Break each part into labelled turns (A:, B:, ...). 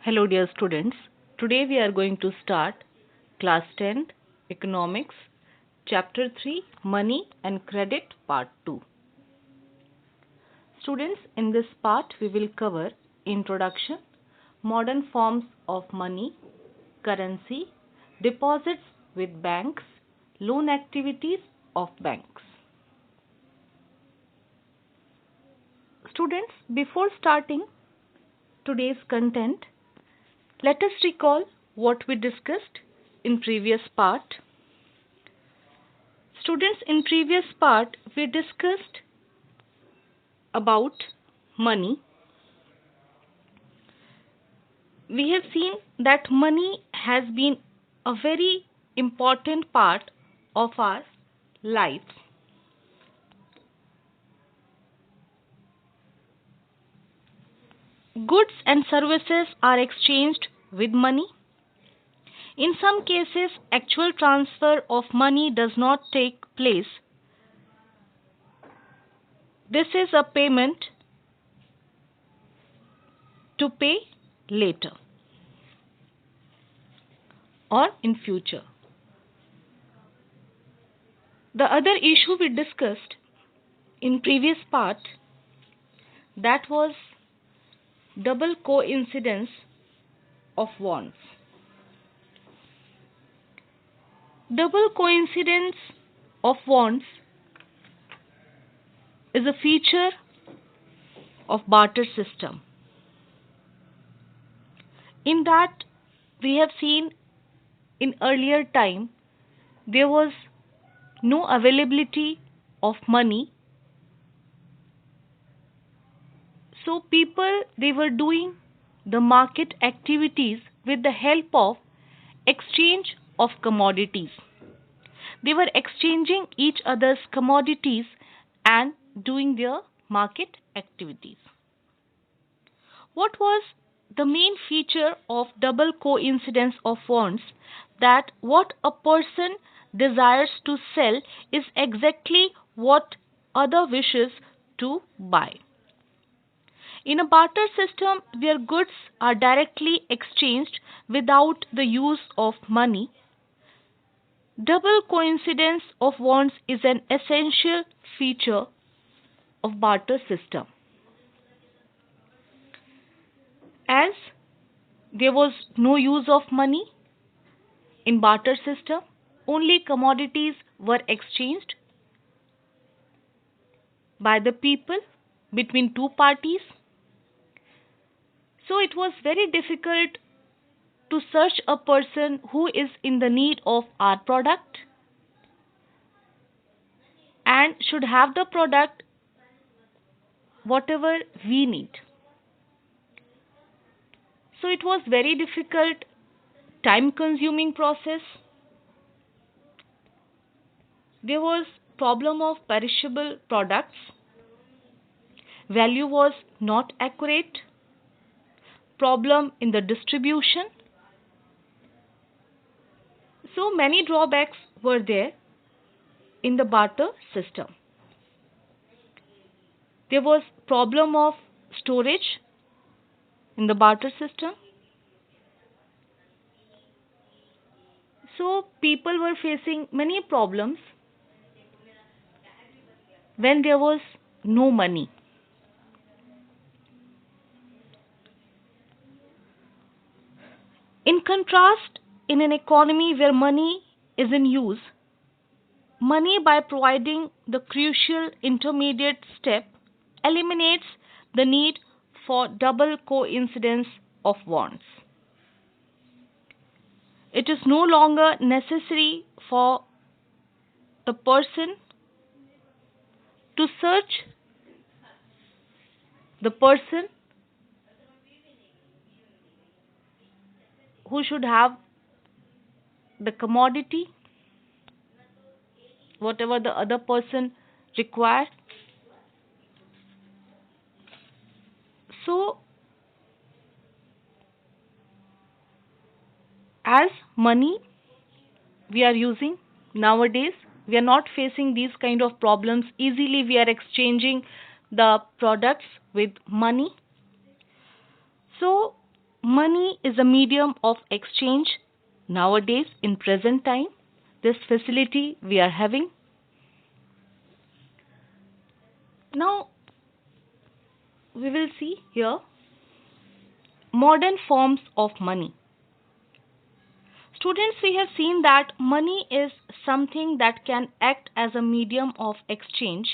A: Hello, dear students. Today we are going to start Class 10 Economics, Chapter 3 Money and Credit, Part 2. Students, in this part we will cover Introduction, modern forms of money, currency, deposits with banks, loan activities of banks. Students, before starting today's content, let us recall what we discussed in previous part. Students, in previous part we discussed about money. We have seen that money has been a very important part of our lives. Goods and services are exchanged with money. In some cases, actual transfer of money does not take place. This is a payment to pay later or in future. The other issue we discussed in previous part, that was double coincidence of wants. Double coincidence of wants is a feature of barter system. In that, we have seen in earlier time there was no availability of money, so people, they were doing the market activities with the help of exchange of commodities. They were exchanging each other's commodities and doing their market activities. What was the main feature of double coincidence of wants? That what a person desires to sell is exactly what other wishes to buy. In a barter system where goods are directly exchanged without the use of money, double coincidence of wants is an essential feature of barter system. As there was no use of money in barter system, only commodities were exchanged by the people between two parties. So it was very difficult to search a person who is in the need of our product and should have the product whatever we need. So it was very difficult, time consuming process. There was problem of perishable products. Value was not accurate. Problem in the distribution. So many drawbacks were there in the barter system. There was problem of storage in the barter system. So people were facing many problems when there was no money. In contrast, in an economy where money is in use, money, by providing the crucial intermediate step, eliminates the need for double coincidence of wants. It is no longer necessary for the person to search the person who should have the commodity, whatever the other person requires. So, as money we are using nowadays, we are not facing these kind of problems easily. We are exchanging the products with money. So, money is a medium of exchange nowadays in present time. This facility we are having. Now we will see here modern forms of money. Students, we have seen that money is something that can act as a medium of exchange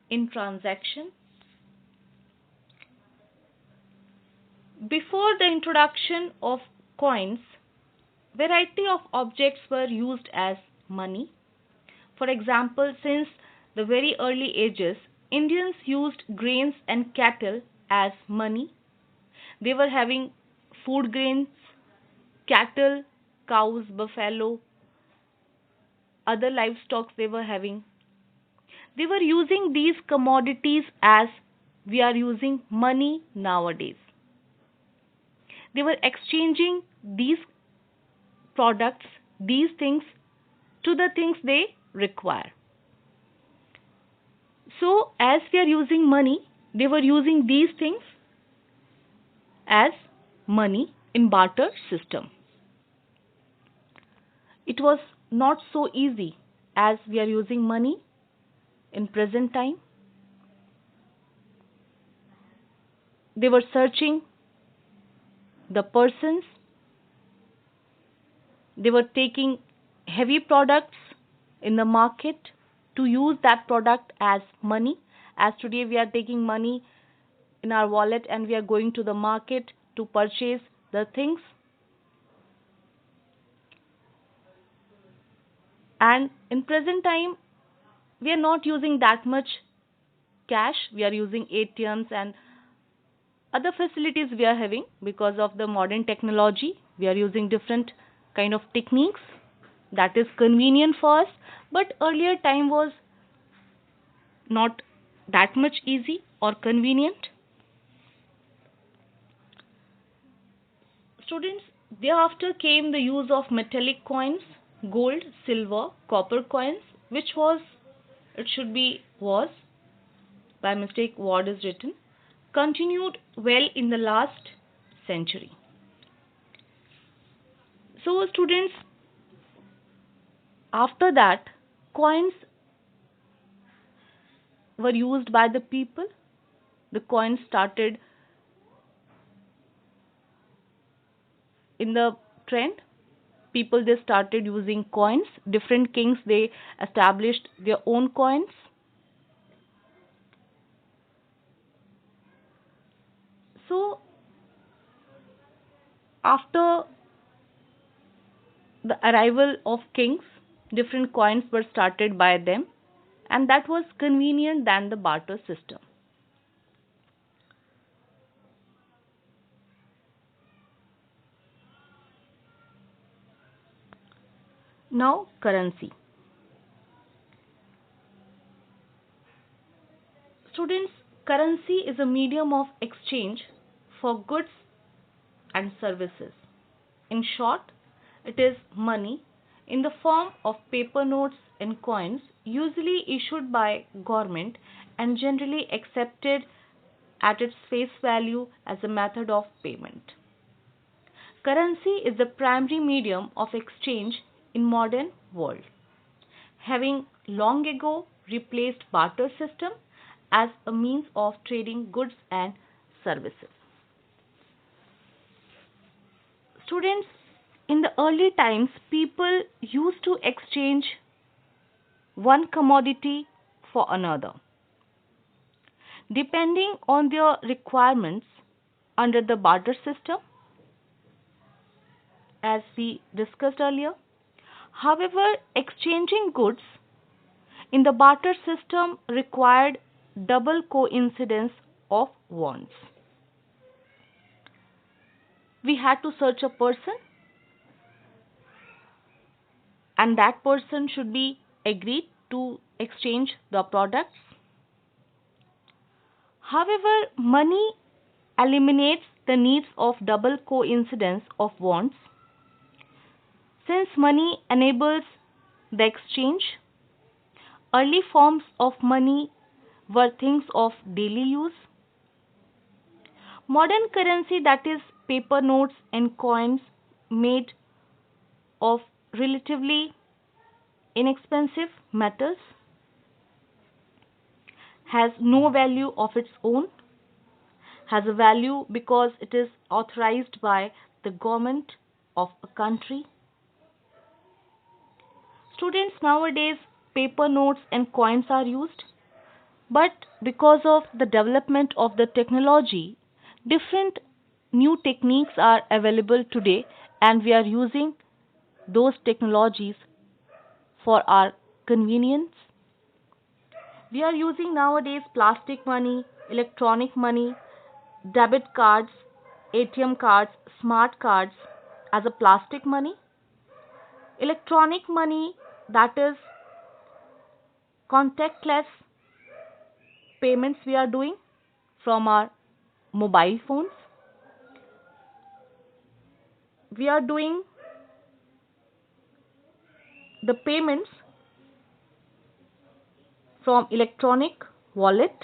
A: in transaction. Before the introduction of coins, variety of objects were used as money. For example, since the very early ages, Indians used grains and cattle as money. They were having food grains, cattle, cows, buffalo, other livestock they were having. They were using these commodities as we are using money nowadays. They were exchanging these products, these things, to the things they require. So, as we are using money, they were using these things as money in barter system. It was not so easy as we are using money in present time. They were searching the persons, they were taking heavy products in the market to use that product as money. As today we are taking money in our wallet and we are going to the market to purchase the things. And in present time, we are not using that much cash. We are using ATMs and other facilities we are having because of the modern technology. We are using different kind of techniques that is convenient for us. But earlier time was not that much easy or convenient. Students, thereafter came the use of metallic coins, gold, silver, copper coins, which was, it should be was, by mistake word is written, continued well in the last century. So, students, after that, coins were used by the people. The coins started in the trend. People they started using coins. Different kings they established their own coins. So, after the arrival of kings, different coins were started by them, and that was convenient than the barter system. Now, currency. Students, currency is a medium of exchange for goods and services. In short, it is money in the form of paper notes and coins usually issued by government and generally accepted at its face value as a method of payment. Currency is the primary medium of exchange in modern world, having long ago replaced barter system as a means of trading goods and services. Students, in the early times, people used to exchange one commodity for another, depending on their requirements under the barter system, as we discussed earlier. However, exchanging goods in the barter system required double coincidence of wants. We had to search a person, and that person should be agreed to exchange the products. However, money eliminates the needs of double coincidence of wants. Since money enables the exchange, early forms of money were things of daily use. Modern currency, that is paper notes and coins made of relatively inexpensive metals has no value of its own, has a value because it is authorized by the government of a country. Students, nowadays paper notes and coins are used, but because of the development of the technology, different new techniques are available today, and we are using those technologies for our convenience. We are using nowadays plastic money, electronic money, debit cards, ATM cards, smart cards as a plastic money, electronic money, that is contactless payments we are doing from our mobile phones. We are doing the payments from electronic wallet.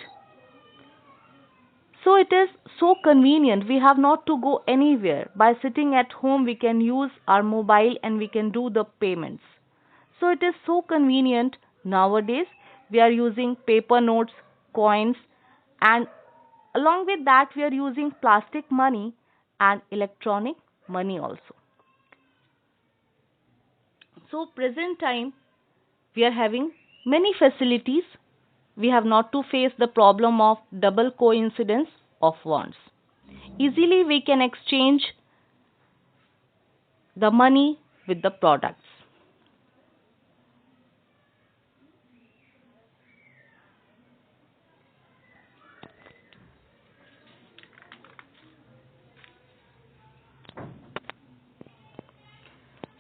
A: So it is so convenient. We have not to go anywhere. By sitting at home, we can use our mobile and we can do the payments. So it is so convenient nowadays. We are using paper notes, coins, and along with that, we are using plastic money and electronic money also. So, present time, we are having many facilities. We have not to face the problem of double coincidence of wants. Easily, we can exchange the money with the products.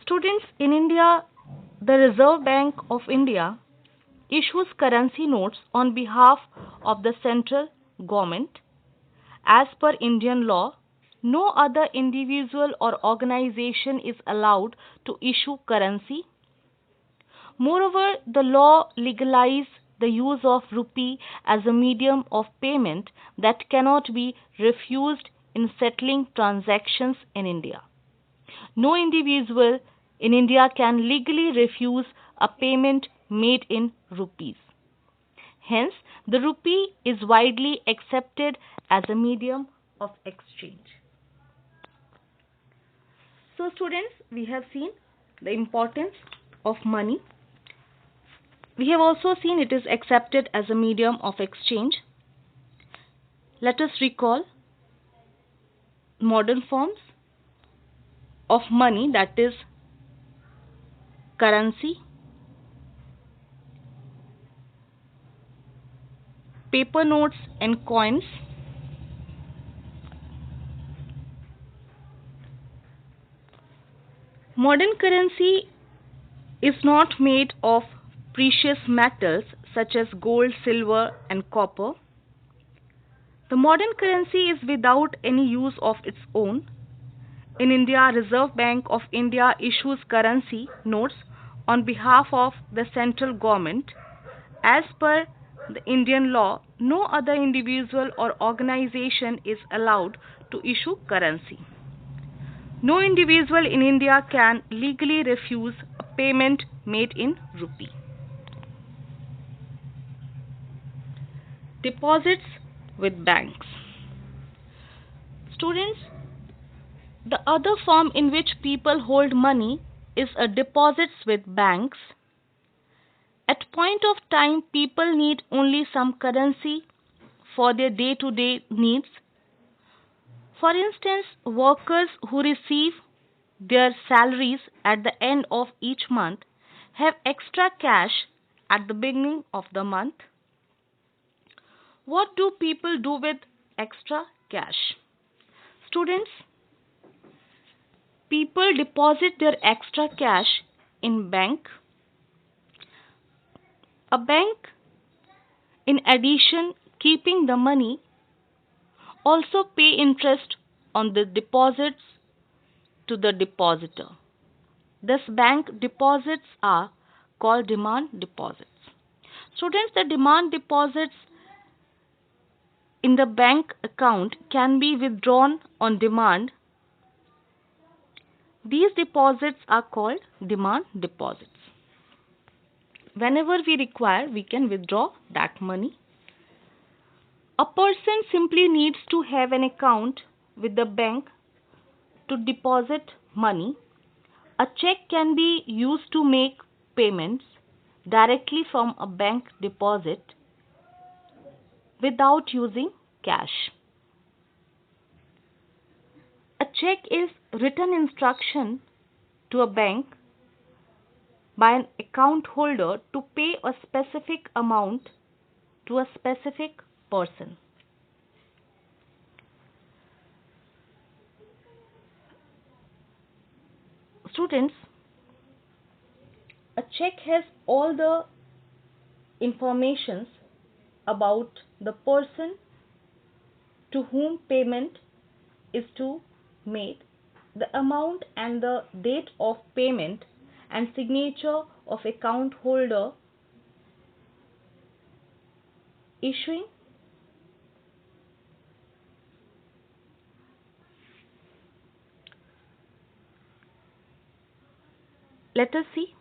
A: Students, in India, the Reserve Bank of India issues currency notes on behalf of the central government. As per Indian law, no other individual or organization is allowed to issue currency. Moreover, the law legalizes the use of rupee as a medium of payment that cannot be refused in settling transactions in India. No individual in India can legally refuse a payment made in rupees. Hence, the rupee is widely accepted as a medium of exchange. So, students, we have seen the importance of money. We have also seen it is accepted as a medium of exchange. Let us recall modern forms of money, that is currency, paper notes and coins, modern currency is not made of precious metals such as gold, silver, and copper. The modern currency is without any use of its own. In India, Reserve Bank of India issues currency notes on behalf of the central government. As per the Indian law, no other individual or organization is allowed to issue currency. No individual in India can legally refuse a payment made in rupee. Deposits with banks. Students, the other form in which people hold money is a deposits with banks. At point of time, people need only some currency for their day-to-day needs. For instance, workers who receive their salaries at the end of each month have extra cash at the beginning of the month. What do people do with extra cash? Students, people deposit their extra cash in bank. A bank, in addition keeping the money, also pay interest on the deposits to the depositor. Thus, bank deposits are called demand deposits. Students, the demand deposits in the bank account can be withdrawn on demand These deposits are called demand deposits. Whenever we require, we can withdraw that money. A person simply needs to have an account with the bank to deposit money. A check can be used to make payments directly from a bank deposit without using cash. A check is written instruction to a bank by an account holder to pay a specific amount to a specific person. Students, a check has all the informations about the person to whom payment is to made, the amount and the date of payment, and signature of account holder issuing. Let us see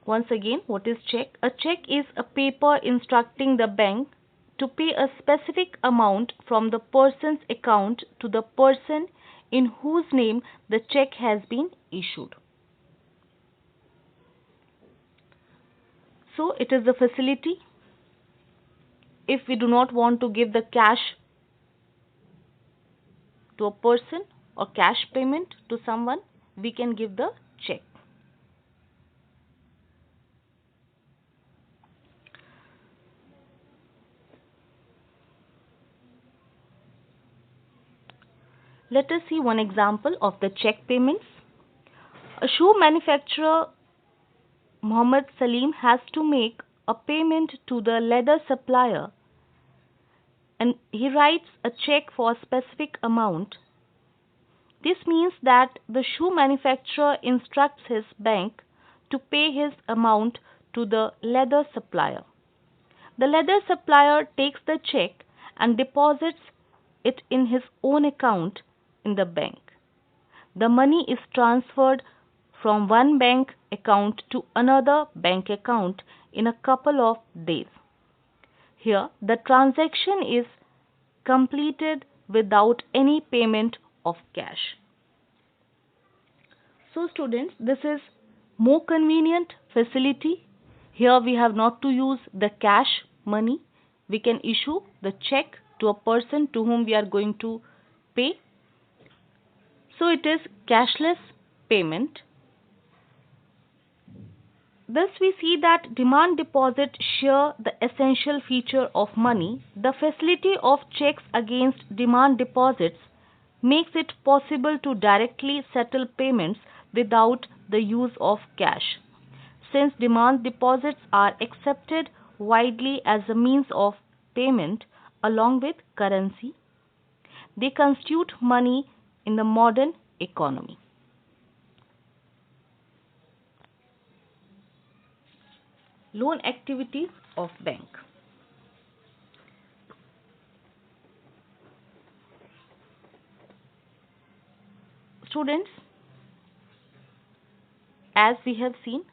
A: once again what is check. A check is a paper instructing the bank to pay a specific amount from the person's account to the person in whose name the check has been issued. So it is the facility. If we do not want to give the cash to a person or cash payment to someone, we can give the check. Let us see one example of the check payments. A shoe manufacturer, Mohammed Salim, has to make a payment to the leather supplier and he writes a check for a specific amount. This means that the shoe manufacturer instructs his bank to pay his amount to the leather supplier. The leather supplier takes the check and deposits it in his own account in the bank. The money is transferred from one bank account to another bank account in a couple of days. Here, the transaction is completed without any payment of cash. So students, this is more convenient facility. Here we have not to use the cash money. We can issue the check to a person to whom we are going to pay. So it is cashless payment. Thus we see that demand deposit share the essential feature of money. The facility of checks against demand deposits makes it possible to directly settle payments without the use of cash. Since demand deposits are accepted widely as a means of payment along with currency, they constitute money in the modern economy. Loan activities of bank. Students, as we have seen,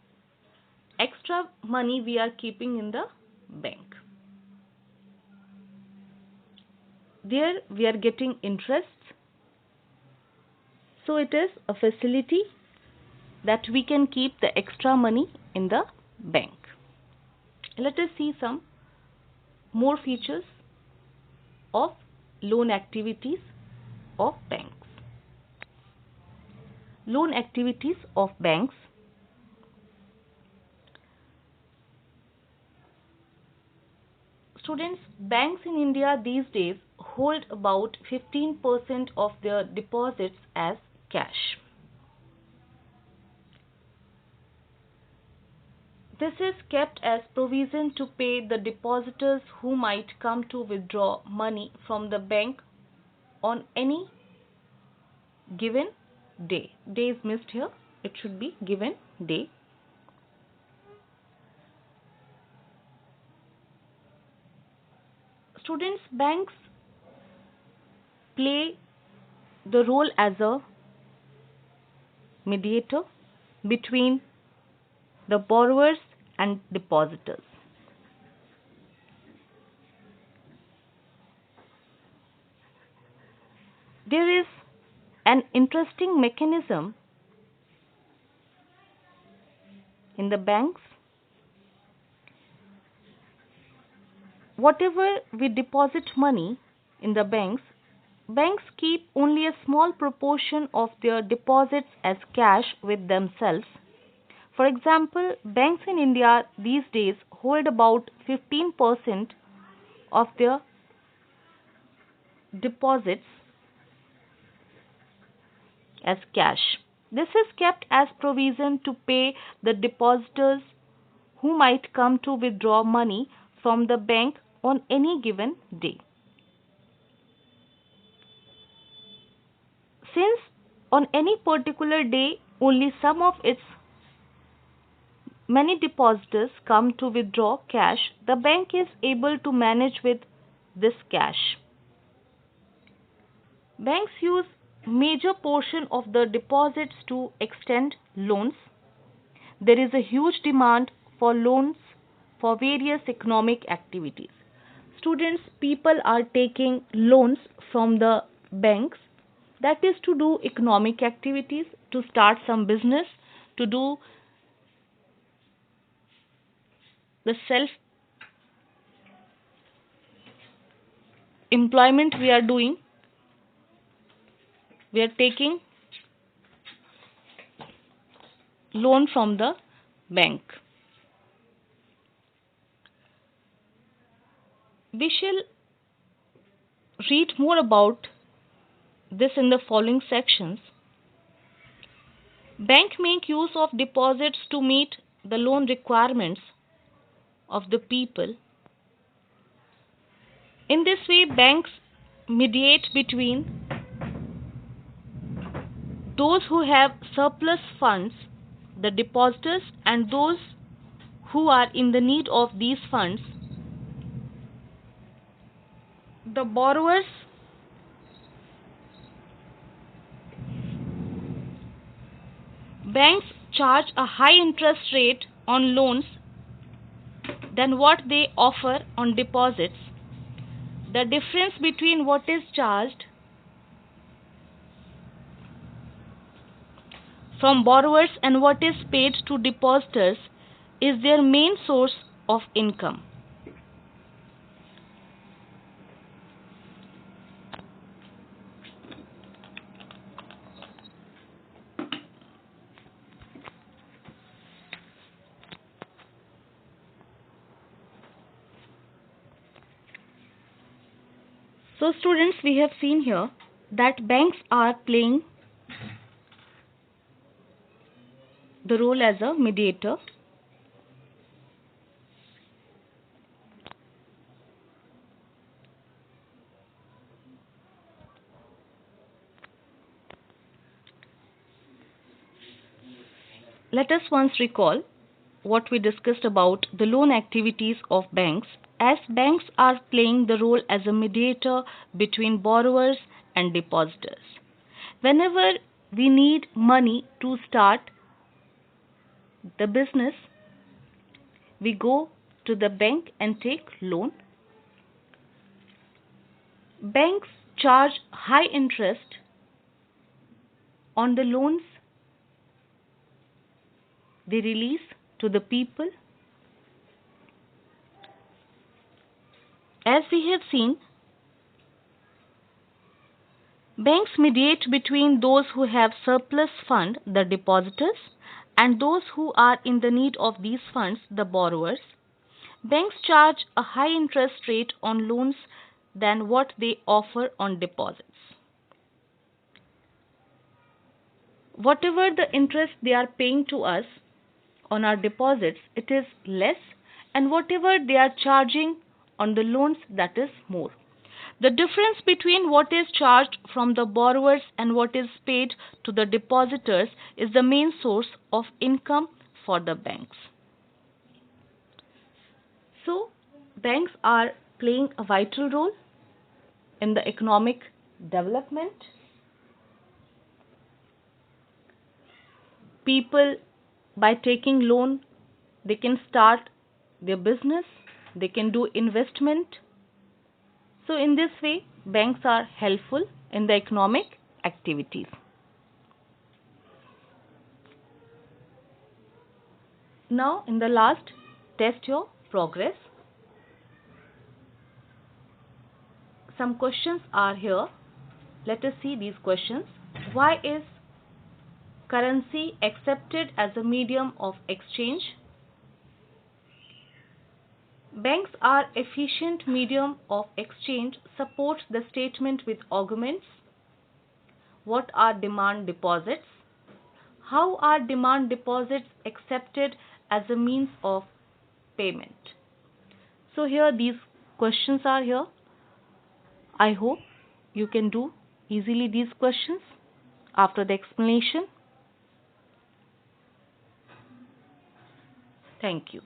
A: extra money we are keeping in the bank. There we are getting interest. So it is a facility that we can keep the extra money in the bank. Let us see some more features of loan activities of banks. Loan activities of banks. Students, banks in India these days hold about 15% of their deposits as cash. This is kept as provision to pay the depositors who might come to withdraw money from the bank on any given day. Day is missed here. It should be given day. Students, banks play the role as a mediator between the borrowers and depositors. There is an interesting mechanism in the banks. Whatever we deposit money in the banks, banks keep only a small proportion of their deposits as cash with themselves. For example, banks in India these days hold about 15% of their deposits as cash. This is kept as provision to pay the depositors who might come to withdraw money from the bank on any given day. Since on any particular day only some of its many depositors come to withdraw cash, the bank is able to manage with this cash. Banks use major portion of the deposits to extend loans. There is a huge demand for loans for various economic activities. Students, people are taking loans from the banks, that is to do economic activities, to start some business, to do the self employment we are doing. We are taking loan from the bank. We shall read more about this in the following sections. Bank make use of deposits to meet the loan requirements of the people. In this way, banks mediate between those who have surplus funds, the depositors, and those who are in the need of these funds, the borrowers. Banks charge a high interest rate on loans than what they offer on deposits. The difference between what is charged from borrowers and what is paid to depositors is their main source of income. So students, we have seen here that banks are playing the role as a mediator. Let us once recall what we discussed about the loan activities of banks, as banks are playing the role as a mediator between borrowers and depositors. Whenever we need money to start the business, we go to the bank and take loan. Banks charge high interest on the loans they release to the people. As we have seen, banks mediate between those who have surplus fund, the depositors, and those who are in the need of these funds, the borrowers. Banks charge a high interest rate on loans than what they offer on deposits. Whatever the interest they are paying to us on our deposits, it is less, and whatever they are charging on the loans, that is more. The difference between what is charged from the borrowers and what is paid to the depositors is the main source of income for the banks. So, banks are playing a vital role in the economic development. People, by taking loan, they can start their business, they can do investment. So in this way, banks are helpful in the economic activities. Now, in the last, test your progress. Some questions are here. Let us see these questions. Why is currency accepted as a medium of exchange? Banks are efficient medium of exchange. Support the statement with arguments. What are demand deposits? How are demand deposits accepted as a means of payment? So here these questions are here. I hope you can do easily these questions after the explanation. Thank you.